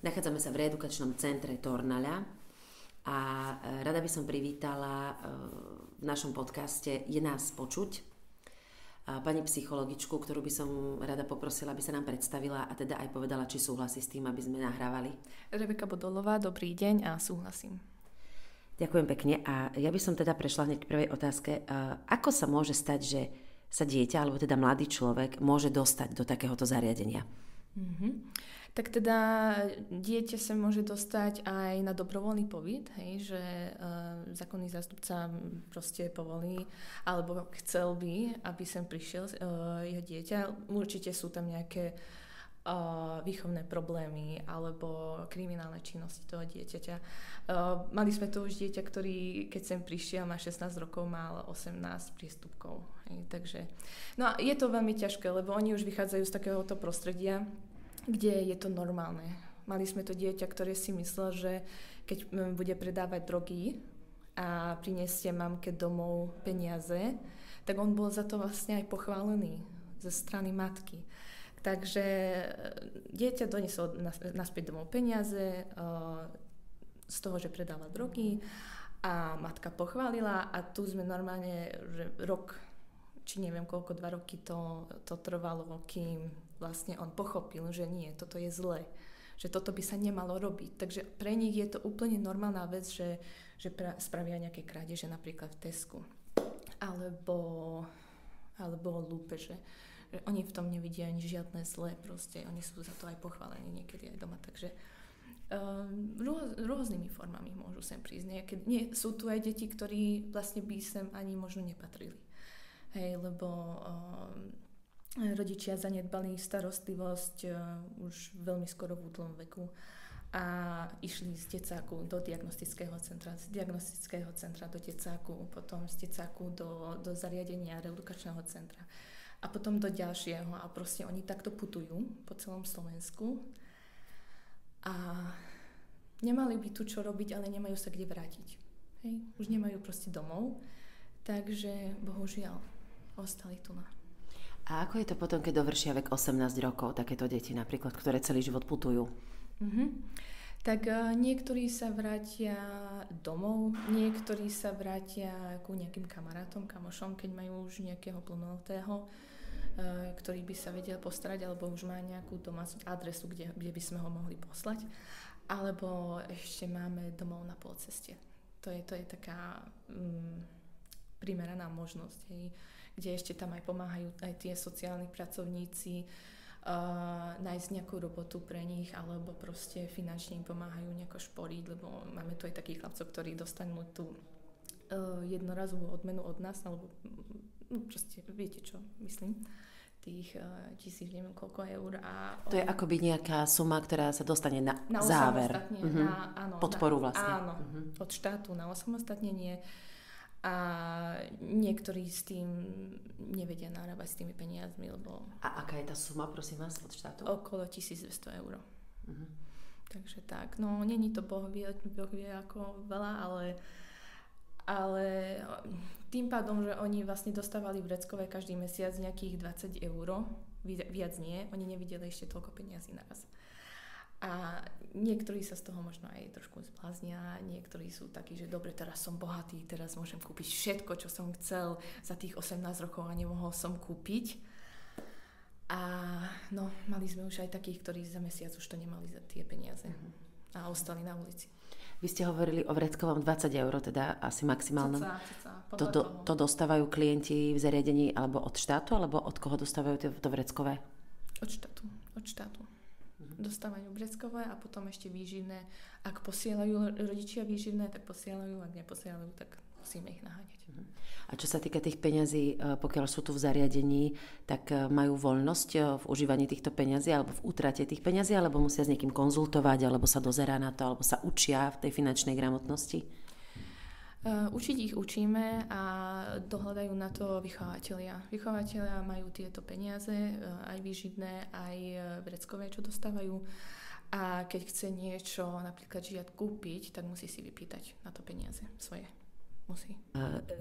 Nachádzame sa v reedukačnom centre Tornaľa a rada by som privítala v našom podcaste Je nás počuť pani psychologičku, ktorú by som rada poprosila, aby sa nám predstavila a teda aj povedala, či súhlasí s tým, aby sme nahrávali. Rebeka Bodolová, dobrý deň a súhlasím. Ďakujem pekne a ja by som teda prešla hneď k prvej otázke. Ako sa môže stať, že sa dieťa, alebo teda mladý človek môže dostať do takéhoto zariadenia? Tak teda dieťa sa môže dostať aj na dobrovoľný pobyt, hej, že zákonný zástupca proste povolí, alebo chcel by, aby sem prišiel jeho dieťa. Určite sú tam nejaké výchovné problémy alebo kriminálne činnosti toho dieťaťa. Mali sme tu už dieťa, ktorý, keď sem prišiel, má 16 rokov, mal 18 priestupkov. Hej, takže, no a je to veľmi ťažké, lebo oni už vychádzajú z takéhoto prostredia, kde je to normálne. Mali sme to dieťa, ktoré si myslel, že keď bude predávať drogy a priniesie mamke domov peniaze, tak on bol za to vlastne aj pochválený ze strany matky. Takže dieťa donieslo naspäť domov peniaze z toho, že predáva drogy a matka pochválila a tu sme normálne, že rok, či neviem koľko, 2 roky to trvalo, kým vlastne on pochopil, že nie, toto je zlé, že toto by sa nemalo robiť. Takže pre nich je to úplne normálna vec, že spravia nejaké krádeže napríklad v Tesku alebo lúpeže. Oni v tom nevidia ani žiadne zlé, proste oni sú za to aj pochválení niekedy aj doma, takže rôznymi formami môžu sem prísť. Sú tu aj deti, ktorí vlastne by sem ani možno nepatrili. Hej, lebo rodičia zanedbali starostlivosť už veľmi skoro v útlom veku a išli z decáku do diagnostického centra, z diagnostického centra do decáku, potom z decáku do zariadenia reedukačného centra a potom do ďalšieho a proste oni takto putujú po celom Slovensku a nemali by tu čo robiť, ale nemajú sa kde vrátiť. Hej? Už nemajú proste domov, takže bohužiaľ ostali tu na. A ako je to potom, keď dovršia vek 18 rokov, takéto deti napríklad, ktoré celý život putujú? Tak niektorí sa vrátia domov, niektorí sa vrátia ku nejakým kamarátom, kamošom, keď majú už nejakého plnoletého, ktorý by sa vedel postarať, alebo už má nejakú domácu adresu, kde by sme ho mohli poslať. Alebo ešte máme domov na polceste. To je taká primeraná možnosť, hej, kde ešte tam aj pomáhajú aj tie sociálni pracovníci nájsť nejakú robotu pre nich, alebo proste finančne im pomáhajú nejako šporiť, lebo máme tu aj takých chlapcov, ktorí dostanú tú jednorazovú odmenu od nás, alebo proste viete čo, myslím, tých 1000, neviem koľko eur. To je akoby nejaká suma, ktorá sa dostane na záver. Áno, podporu vlastne. Áno, od štátu na osamostatnenie. A niektorí s tým nevedia narábať s tými peniazmi, lebo... A aká je tá suma, prosím vás, od štátu? Okolo 1200 eur. Takže tak, no není to Boh vie ako veľa, ale tým pádom, že oni vlastne dostávali vreckové každý mesiac nejakých 20 eur, viac nie, oni nevideli ešte toľko peniazí naraz. A niektorí sa z toho možno aj trošku zbláznia, niektorí sú takí, že dobre, teraz som bohatý, teraz môžem kúpiť všetko, čo som chcel za tých 18 rokov a nemohol som kúpiť. A no, mali sme už aj takých, ktorí za mesiac už to nemali za tie peniaze a ostali na ulici. Vy ste hovorili o vreckovom 20 eur, teda asi maximálnom. Cca, to dostávajú klienti v zariadení alebo od štátu, alebo od koho dostávajú to vreckové? Od štátu. Dostávajú vreckové a potom ešte výživné. Ak posielajú rodičia výživné, tak posielajú, ak neposielajú, tak musíme ich naháňať. A čo sa týka tých peňazí, pokiaľ sú tu v zariadení, tak majú voľnosť v užívaní týchto peňazí alebo v útrate tých peňazí, alebo musia s niekým konzultovať, alebo sa dozerá na to, alebo sa učia v tej finančnej gramotnosti? Učiť ich učíme a dohľadajú na to vychovateľia. Vychovateľia majú tieto peniaze, aj výživné, aj vreckové, čo dostávajú. A keď chce niečo, napríklad žiad kúpiť, tak musí si vypýtať na to peniaze svoje. musí.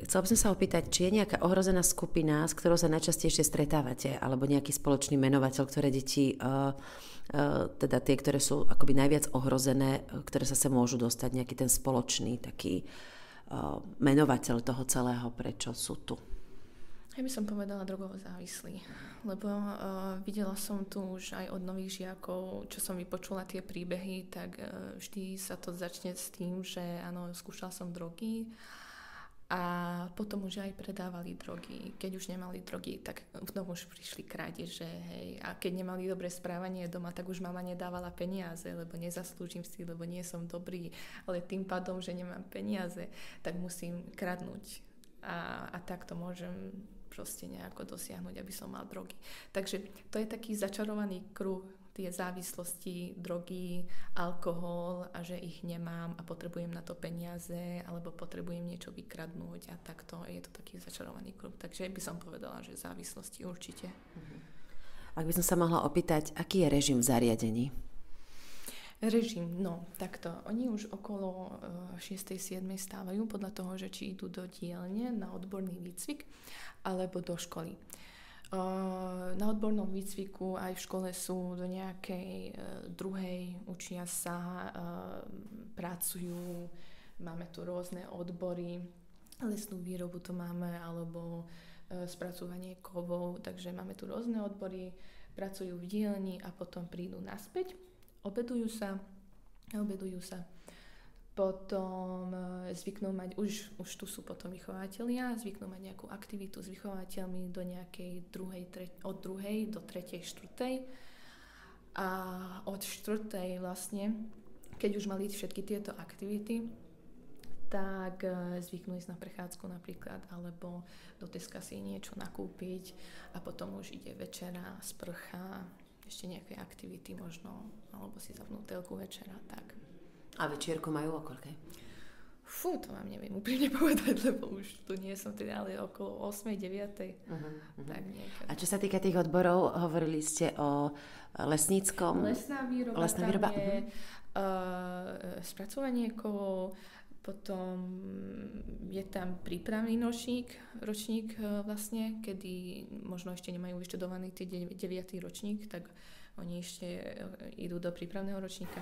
Chcela by som sa opýtať, či je nejaká ohrozená skupina, s ktorou sa najčastejšie stretávate, alebo nejaký spoločný menovateľ, ktoré deti, teda tie, ktoré sú akoby najviac ohrozené, ktoré sa môžu dostať, nejaký ten spoločný taký menovateľ toho celého, prečo sú tu? Ja by som povedala drogovo závislí, lebo videla som tu už aj od nových žiakov, čo som vypočula tie príbehy, tak vždy sa to začne s tým, že áno, skúšal som drogy a potom už aj predávali drogy. Keď už nemali drogy, tak potom už prišli krádeže, hej. A keď nemali dobré správanie doma, tak už mama nedávala peniaze, lebo nezaslúžim si, lebo nie som dobrý, ale tým pádom, že nemám peniaze, tak musím kradnúť. A takto môžem proste nejako dosiahnuť, aby som mal drogy. Takže to je taký začarovaný kruh, tie závislosti, drogy, alkohol a že ich nemám a potrebujem na to peniaze alebo potrebujem niečo vykradnúť a takto je to taký začarovaný kruh. Takže by som povedala, že závislosti určite. Ak by som sa mohla opýtať, aký je režim v zariadení? Režim, no takto. Oni už okolo 6.7. stávajú podľa toho, že či idú do dielne na odborný výcvik alebo do školy. Na odbornom výcviku aj v škole sú do nejakej druhej, učia sa, pracujú, máme tu rôzne odbory, lesnú výrobu to máme, alebo spracovanie kovov, takže máme tu rôzne odbory, pracujú v dielni a potom prídu naspäť, obedujú sa, potom zvyknú mať, už tu sú potom vychovateľia, zvyknú mať nejakú aktivitu s vychovateľmi do nejakej od druhej do tretej, štvrtej. A od štvrtej vlastne, keď už mali všetky tieto aktivity, tak zvyknú ísť na prechádzku napríklad, alebo do Teska si niečo nakúpiť a potom už ide večera, sprcha, ešte nejaké aktivity možno, alebo si zapnú telku večera, tak. A večierku majú o koľkej? Fú, to vám neviem úplne povedať, lebo už tu nie som teda, ale okolo 8.9. Tak niekedy. A čo sa týka tých odborov, hovorili ste o lesníckom? Lesná výroba. Tam je spracovanie kovov, potom je tam prípravný ročník vlastne, kedy možno ešte nemajú vyštudovaný tie 9. ročník, tak oni ešte idú do prípravného ročníka.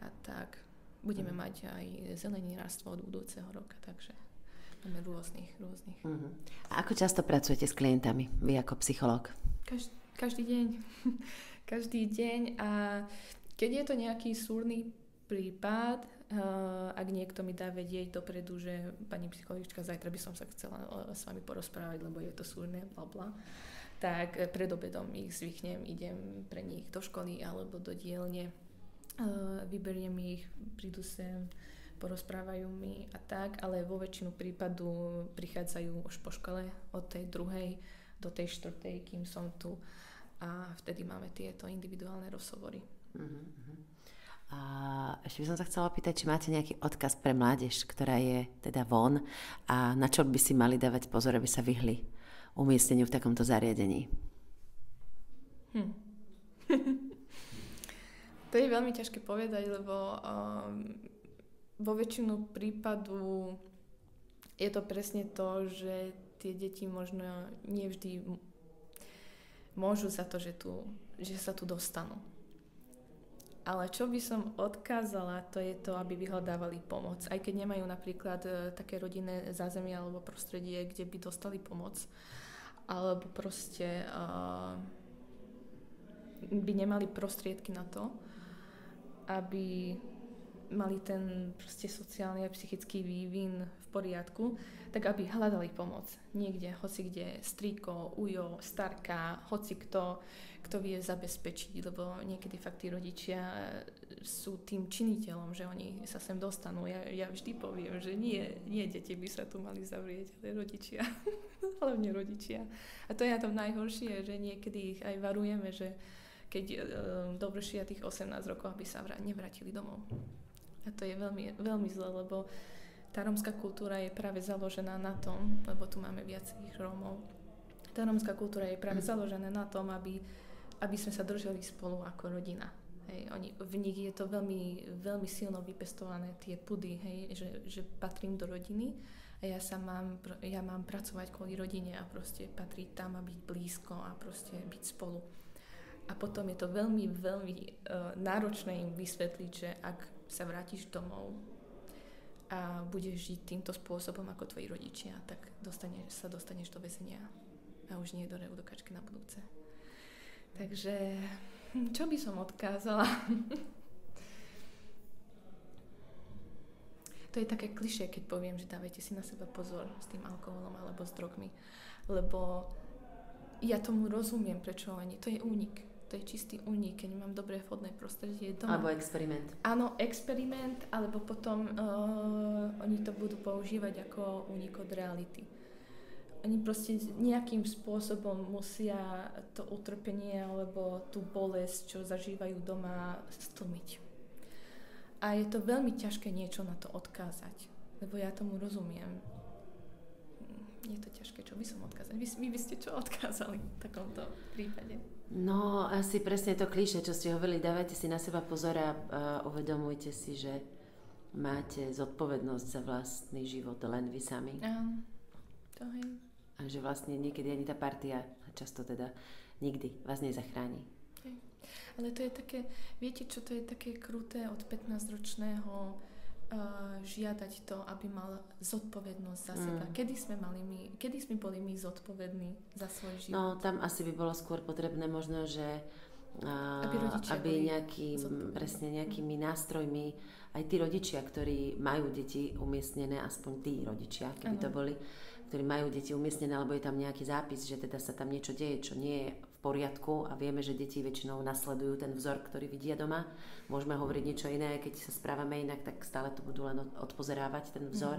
A tak budeme mať aj zeleninárstvo od budúceho roka, takže máme rôznych. A ako často pracujete s klientami, vy ako psychológ? Každý deň. Každý deň a keď je to nejaký súrny prípad, ak niekto mi dá vedieť dopredu, že pani psychologička, zajtra by som sa chcela s vami porozprávať, lebo je to súrne, blabla, tak pred obedom ich zvyknem, idem pre nich do školy alebo do dielne, vyberiem ich, prídu sem, porozprávajú mi a tak, ale vo väčšinu prípadu prichádzajú už po škole od tej druhej do tej štvrtej, kým som tu a vtedy máme tieto individuálne rozhovory. A ešte by som sa chcela opýtať, či máte nejaký odkaz pre mládež, ktorá je teda von a na čo by si mali dávať pozor, aby sa vyhli umiestneniu v takomto zariadení? To je veľmi ťažké povedať, lebo vo väčšinu prípadu je to presne to, že tie deti možno nie vždy môžu za to, že sa tu dostanú. Ale čo by som odkázala, to je to, aby vyhľadávali pomoc. Aj keď nemajú napríklad také rodinné zázemie alebo prostredie, kde by dostali pomoc. Alebo proste by nemali prostriedky na to, aby mali ten proste sociálny a psychický vývin v poriadku, tak aby hľadali pomoc. Niekde, hoci kde, strýko, ujo, starka, hoci kto vie zabezpečiť, lebo niekedy fakt tí rodičia sú tým činiteľom, že oni sa sem dostanú. Ja vždy poviem, že nie deti by sa tu mali zavrieť, ale rodičia. Hlavne rodičia. A to je na tom najhoršie, že niekedy ich aj varujeme, že keď dovršia tých 18 rokov, aby sa nevrátili domov. A to je veľmi, veľmi zle, lebo tá rómska kultúra je práve založená na tom, lebo tu máme viacerých Rómov, tá rómska kultúra je práve založená na tom, aby sme sa držali spolu ako rodina. Hej, v nich je to veľmi, veľmi silno vypestované, tie pudy, hej, že patrím do rodiny a ja mám pracovať kvôli rodine a proste patriť tam a byť blízko a proste byť spolu. A potom je to veľmi, veľmi náročné im vysvetliť, že ak sa vrátiš domov a budeš žiť týmto spôsobom ako tvoji rodičia, tak dostaneš do väzenia a už nie do reedukačky na budúce. Takže čo by som odkázala? To je také klišé, keď poviem, že dávajte si na seba pozor s tým alkoholom alebo s drogmi, lebo ja tomu rozumiem, prečo oni, to je únik. To je čistý únik, keď nemám dobré vhodné prostredie doma. Alebo experiment. Áno, experiment, alebo potom oni to budú používať ako únik od reality. Oni proste nejakým spôsobom musia to utrpenie alebo tú bolesť, čo zažívajú doma, stlmiť. A je to veľmi ťažké niečo na to odkázať, lebo ja tomu rozumiem. Je to ťažké, čo by som odkázala. Vy by ste čo odkázali v takomto prípade? No, asi presne to klišé, čo ste hovorili, dávajte si na seba pozor a uvedomujte si, že máte zodpovednosť za vlastný život len vy sami. To hej. A že vlastne niekedy ani tá partia, často teda nikdy vás nezachráni. Hej. Ale to je také, viete čo, to je také kruté od 15-ročného žiadať to, aby mal zodpovednosť za seba. Kedy sme boli my zodpovední za svoj život? No, tam asi by bolo skôr potrebné možno, že aby nejakými nástrojmi aj tí rodičia, ktorí majú deti umiestnené, aspoň tí rodičia, keby to boli, ktorí majú deti umiestnené, alebo je tam nejaký zápis, že teda sa tam niečo deje, čo nie je v poriadku a vieme, že deti väčšinou nasledujú ten vzor, ktorý vidia doma. Môžeme hovoriť niečo iné, keď sa správame inak, tak stále to budú len odpozerávať ten vzor.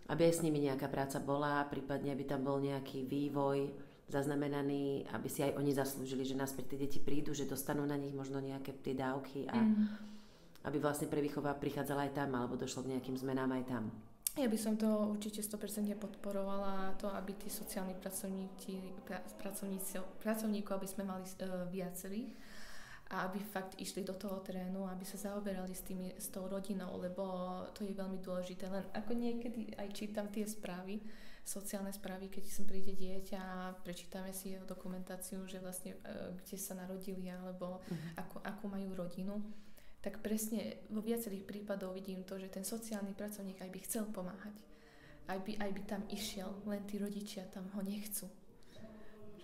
Aby aj s nimi nejaká práca bola, prípadne aby tam bol nejaký vývoj zaznamenaný, aby si aj oni zaslúžili, že naspäť tie deti prídu, že dostanú na nich možno nejaké tie dávky a aby vlastne prvýchova prichádzala aj tam, alebo došlo k nejakým zmenám aj tam. Ja by som to určite 100% podporovala, to, aby tí sociálni pracovníkov, aby sme mali viacerých a aby fakt išli do toho terénu, aby sa zaoberali s tou rodinou, lebo to je veľmi dôležité. Len ako niekedy aj čítam tie správy, sociálne správy, keď sem príde dieťa a prečítame si jeho dokumentáciu, že vlastne kde sa narodili alebo akú majú rodinu, tak presne vo viacerých prípadoch vidím to, že ten sociálny pracovník aj by chcel pomáhať. Aj by tam išiel, len tí rodičia tam ho nechcú.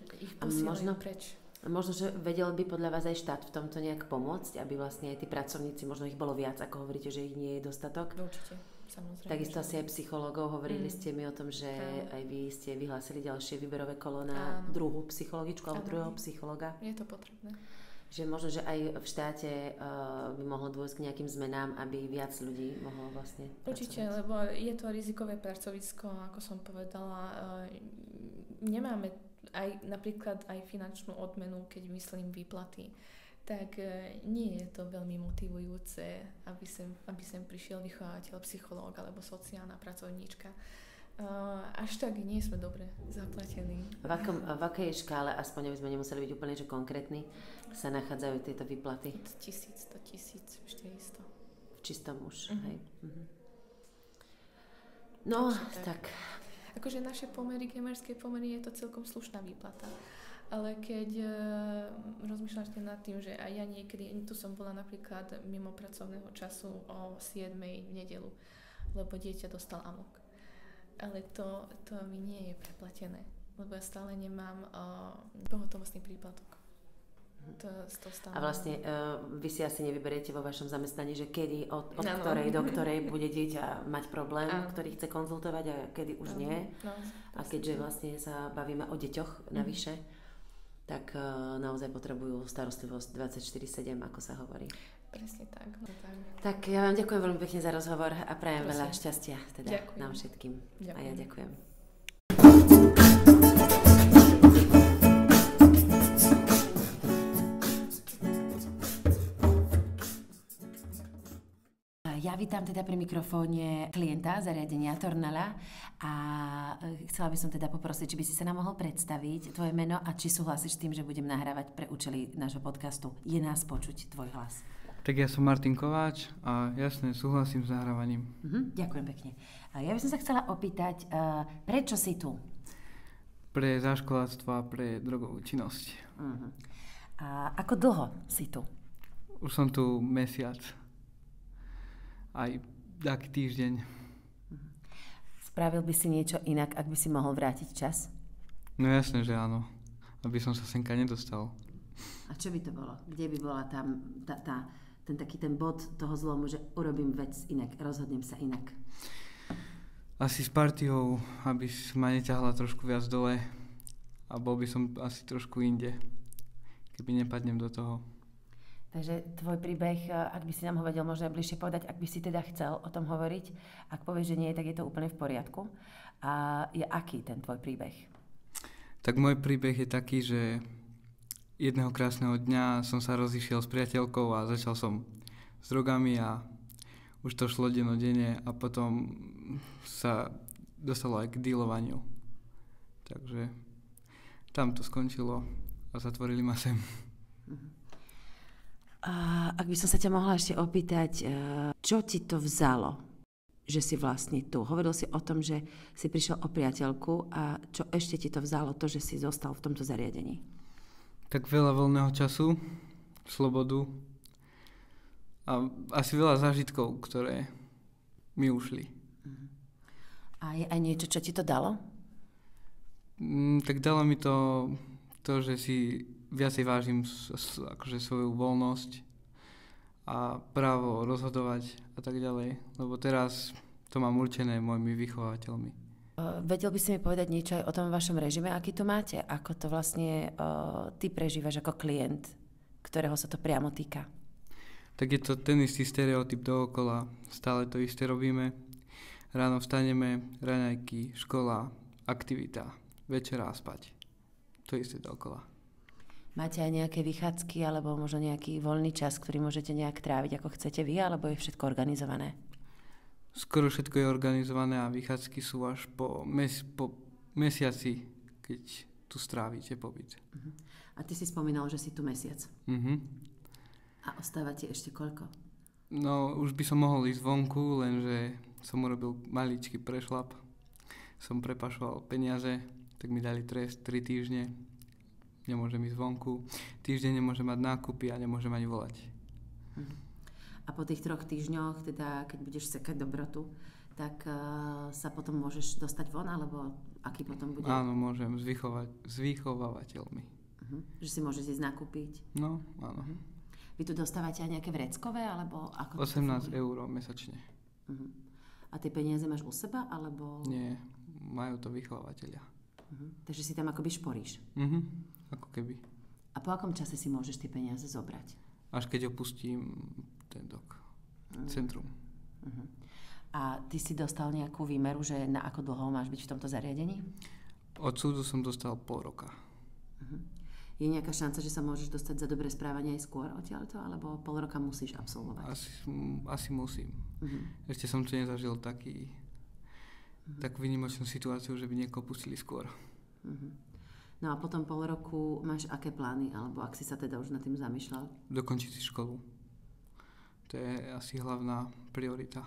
Že ich posielajú preč. Možno, že vedel by podľa vás aj štát v tomto nejak pomôcť, aby vlastne aj tí pracovníci, možno ich bolo viac, ako hovoríte, že ich nie je dostatok. Určite, samozrejme. Takisto asi aj psychológov, hovorili ste mi o tom, že aj vy ste vyhlásili ďalšie výberové kolo na druhú psychologičku alebo druhého psychologa. Je to potrebné. Že možno, že aj v štáte by mohlo dôjsť k nejakým zmenám, aby viac ľudí mohlo vlastne Určite, pracovať. lebo je to rizikové pracovisko, ako som povedala. Nemáme napríklad aj finančnú odmenu, keď myslím výplaty. Tak nie je to veľmi motivujúce, aby sem prišiel vychovateľ, psychológ alebo sociálna pracovníčka. Až tak nie sme dobre zaplatení. V akej škále, aspoň aby sme nemuseli byť úplne že konkrétni, sa nachádzajú tieto výplaty? 1000, 100 000, 400. V čistom už, hej. No, tak. Akože naše pomery, gamerské pomery, je to celkom slušná výplata. Ale keď rozmýšľaš nad tým, že aj ja niekedy, tu som bola napríklad mimo pracovného času o 7:00 v nedeľu, lebo dieťa dostal amok. Ale to mi nie je preplatené, lebo ja stále nemám pohotovostný príplatok. A vlastne vy si asi nevyberiete vo vašom zamestnaní, že kedy, od ktorej do ktorej bude dieťa mať problém, ktorý chce konzultovať a kedy už nie. A keďže vlastne sa bavíme o deťoch navyše, tak naozaj potrebujú starostlivosť 24/7, ako sa hovorí. Presne tak. Tak ja vám ďakujem veľmi pekne za rozhovor a prajem veľa šťastia teda nám všetkým. Ďakujem. A ja ďakujem. Ja vítam teda pri mikrofóne klienta zariadenia Tornala a chcela by som teda poprosiť, či by si sa nám mohol predstaviť tvoje meno a či súhlasíš s tým, že budem nahrávať pre účely nášho podcastu Je nás počuť tvoj hlas. Tak ja som Martin Kováč a jasne súhlasím s nahrávaním. Ďakujem pekne. Ja by som sa chcela opýtať, prečo si tu? Pre záškoláctvo a pre drogovú činnosť. A ako dlho si tu? Už som tu mesiac. Aj taký týždeň. Spravil by si niečo inak, ak by si mohol vrátiť čas? No jasne, že áno. Aby som sa senka nedostal. A čo by to bolo? Kde by bola tam ten bod toho zlomu, že urobím vec inak, rozhodnem sa inak? Asi s partiou, aby ma neťahla trošku viac dole a bol by som asi trošku inde, keby nepadnem do toho. Takže tvoj príbeh, ak by si nám ho vedel možno bližšie povedať, ak by si teda chcel o tom hovoriť, ak povieš, že nie, tak je to úplne v poriadku. A je aký ten tvoj príbeh? Tak môj príbeh je taký, že jedného krásneho dňa som sa rozišiel s priateľkou a začal som s drogami a už to šlo dennodenne a potom sa dostalo aj k dealovaniu. Takže tam to skončilo a zatvorili ma sem. A ak by som sa ťa mohla ešte opýtať, čo ti to vzalo, že si vlastne tu? Hovoril si o tom, že si prišiel o priateľku a čo ešte ti to vzalo, to, že si zostal v tomto zariadení? Tak veľa voľného času, slobodu a asi veľa zážitkov, ktoré mi ušli. A je aj niečo, čo ti to dalo? Tak dalo mi to, že si viacej vážim akože svoju voľnosť a právo rozhodovať a tak ďalej. Lebo teraz to mám určené mojimi vychovateľmi. Vedel by si mi povedať niečo aj o tom vašom režime, aký to máte? Ako to vlastne ty prežívaš ako klient, ktorého sa to priamo týka? Tak je to ten istý stereotyp dookola. Stále to isté robíme. Ráno vstaneme, raňajky, škola, aktivita, večera a spať. To isté dookola. Máte aj nejaké vychádzky alebo možno nejaký voľný čas, ktorý môžete nejak tráviť, ako chcete vy, alebo je všetko organizované? Skoro všetko je organizované a vychádzky sú až po mesiaci, keď tu strávite pobyt. A ty si spomínal, že si tu mesiac. A ostáva ti ešte koľko? No, už by som mohol ísť vonku, lenže som urobil maličký prešlap. Som prepašoval peniaze, tak mi dali trest 3 týždne. Nemôžem ísť vonku. Týždeň nemôžem mať nákupy a nemôžem ani volať. A po tých 3 týždňoch, teda keď budeš sekať dobrotu, tak sa potom môžeš dostať von, alebo aký potom bude? Áno, môžem s vychovávateľmi. Že si môžeš ísť nakúpiť? No, áno. Vy tu dostávate aj nejaké vreckové, alebo ako? 18 eur mesačne. A tie peniaze máš u seba, alebo? Nie, majú to vychovávateľia. Takže si tam akoby šporíš? Ako keby. A po akom čase si môžeš tie peniaze zobrať? Až keď opustím centrum. A ty si dostal nejakú výmeru, že na ako dlho máš byť v tomto zariadení? Od súdu som dostal pol roka. Je nejaká šanca, že sa môžeš dostať za dobré správanie aj skôr odtiaľto, alebo pol roka musíš absolvovať? Asi musím. Ešte som tu nezažil takú výnimočnú situáciu, že by niekoho pustili skôr. No a potom pol roku máš aké plány, alebo ak si sa teda už nad tým zamýšľal? Dokončiť si školu. To je asi hlavná priorita.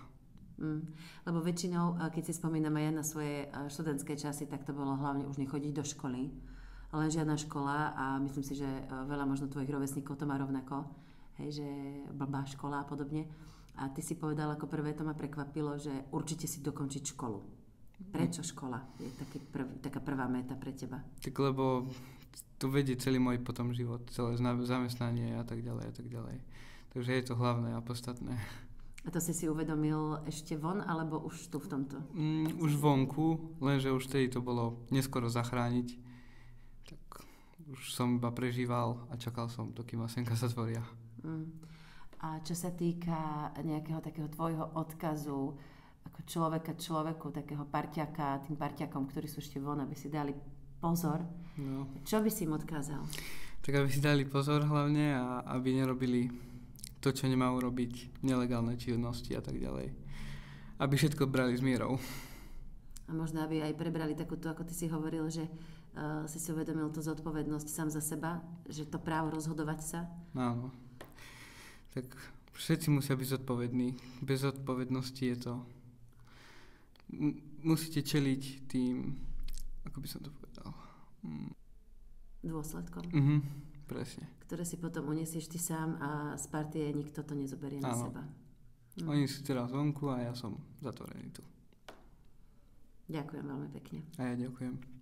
Lebo väčšinou, keď si spomínam aj ja na svoje študentské časy, tak to bolo hlavne už nechodiť do školy. Len žiadna škola a myslím si, že veľa možno tvojich rovesníkov to má rovnako. Hej, že blbá škola a podobne. A ty si povedal, ako prvé to ma prekvapilo, že určite si dokončiť školu. Prečo škola je taká prvá meta pre teba? Tak lebo to vedie celý môj potom život, celé zamestnanie a tak ďalej a tak ďalej. Takže je to hlavné a podstatné. A to si uvedomil ešte von, alebo už tu v tomto? Už vonku, lenže už vtedy to bolo neskoro zachrániť. Tak už som iba prežíval a čakal som, dokým ma senka zatvoria. A čo sa týka nejakého takého tvojho odkazu, ako človeku, takého parťaka, tým parťakom, ktorí sú ešte von, aby si dali pozor, čo by si im odkázal? Tak aby si dali pozor hlavne a aby nerobili to, čo nemajú robiť, nelegálne činnosti a tak ďalej. Aby všetko brali s mierou. A možno, aby aj prebrali takúto, ako ty si hovoril, že si uvedomil tú zodpovednosť sám za seba, že to právo rozhodovať sa. Áno. Tak Všetci musia byť zodpovední. Bez zodpovednosti je to... Musíte čeliť tým, ako by som to povedal... Dôsledkom. Presne. Ktoré si potom uniesieš ty sám a z partie nikto to nezoberie na seba. Oni sú teraz vonku a ja som zatvorený tu. Ďakujem veľmi pekne. A ja ďakujem.